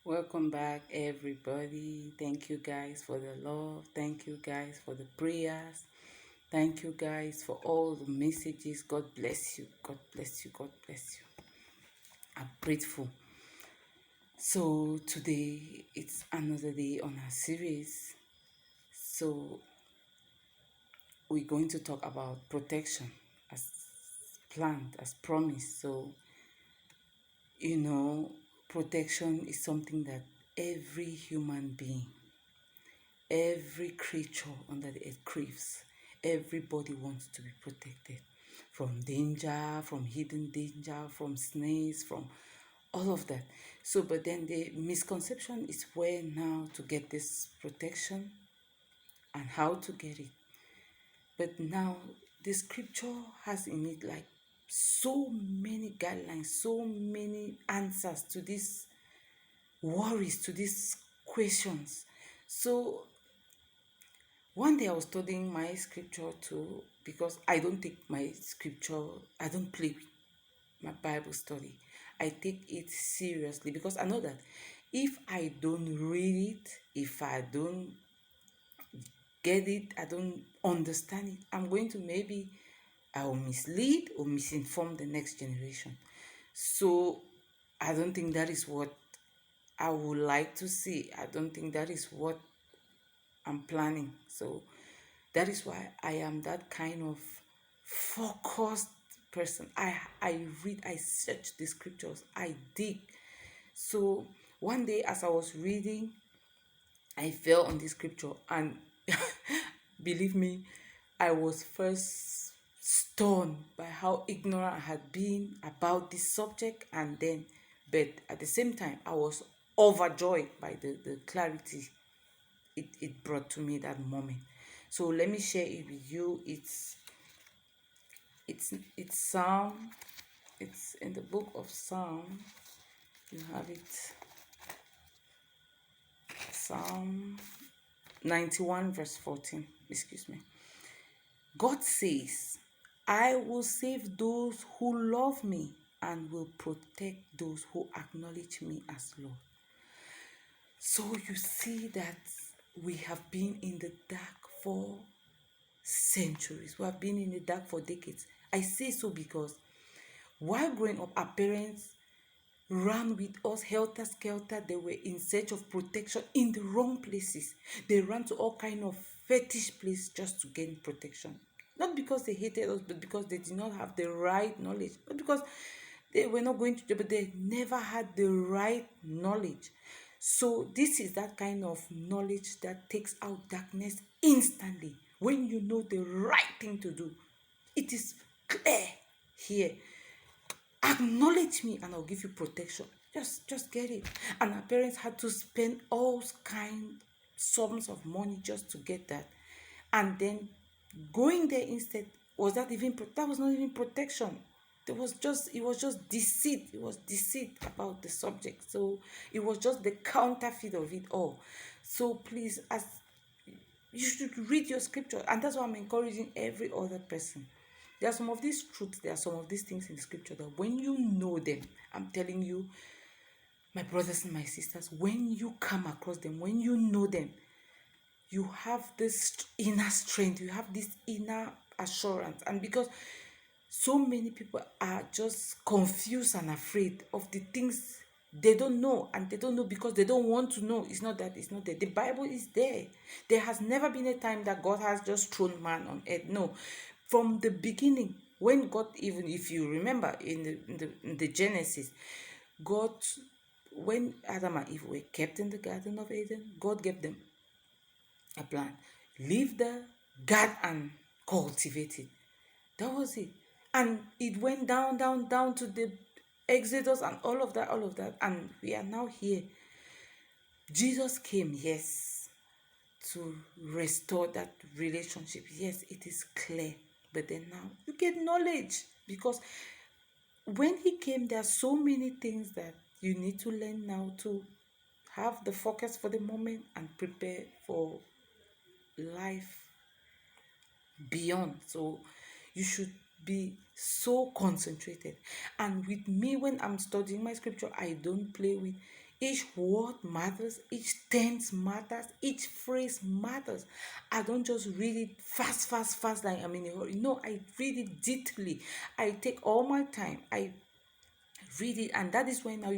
Welcome back, everybody. Thank you guys for the love. Thank you guys for the prayers. Thank you guys for all the messages. God bless you. God bless you. God bless you. I'm grateful. So, today it's another day on our series. So, we're going to talk about protection as planned, as promised. So, you know, protection is something that every human being, every creature under the earth craves. Everybody wants to be protected from danger, from hidden danger, from snakes, from all of that. So, but then the misconception is where now to get this protection and how to get it. But now the scripture has in it like so many guidelines, so many answers to these worries, to these questions. So one day I was studying my scripture too, because I don't take my scripture, I don't play with my Bible study. I take it seriously because I know that if I don't read it, if I don't get it, I don't understand it, I'm going to maybe I will mislead or misinform the next generation. So I don't think that is what I would like to see. I don't think that is what I'm planning. So that is why I am that kind of focused person. I read, I search the scriptures, I dig. So one day as I was reading, I fell on this scripture and believe me, I was first stunned by how ignorant I had been about this subject, and then but at the same time I was overjoyed by the clarity it brought to me that moment. So let me share it with you. It's Psalm. It's in the book of Psalm. You have it. Psalm 91 verse 14. Excuse me. God says, I will save those who love me and will protect those who acknowledge me as Lord. So you see that we have been in the dark for centuries. We have been in the dark for decades. I say so because while growing up, our parents ran with us helter skelter. They were in search of protection in the wrong places. They ran to all kind of fetish places just to gain protection. Not because they hated us, but because they did not have the right knowledge. Not because they were not going to jail, but they never had the right knowledge. So this is that kind of knowledge that takes out darkness instantly. When you know the right thing to do, it is clear here. Acknowledge me and I'll give you protection. Just get it. And our parents had to spend all kind sums of money just to get that. And then going there instead, that was not even protection. It was just deceit. It was deceit about the subject. So it was just the counterfeit of it all. So please, as you should read your scripture, and that's why I'm encouraging every other person. There are some of these truths, there are some of these things in the scripture that when you know them, I'm telling you, my brothers and my sisters, when you come across them, when you know them, you have this inner strength, you have this inner assurance. And because so many people are just confused and afraid of the things they don't know, and they don't know because they don't want to know. It's not that it's not there. The Bible is there. There has never been a time that God has just thrown man on earth. No, from the beginning, when God, even if you remember in the Genesis, God, when Adam and Eve were kept in the Garden of Eden, God gave them a plan. Live there, guard and cultivate it. That was it. And it went down, down, down to the Exodus and all of that, all of that. And we are now here. Jesus came, yes, to restore that relationship. Yes, it is clear. But then now you get knowledge, because when he came, there are so many things that you need to learn now to have the focus for the moment and prepare for life beyond. So you should be so concentrated. And with me, when I'm studying my scripture, I don't play with Each word matters, each tense matters, each phrase matters. I don't just read it fast, fast, fast like I'm in a hurry. No, I read it deeply. I take all my time. I read it, and that is when I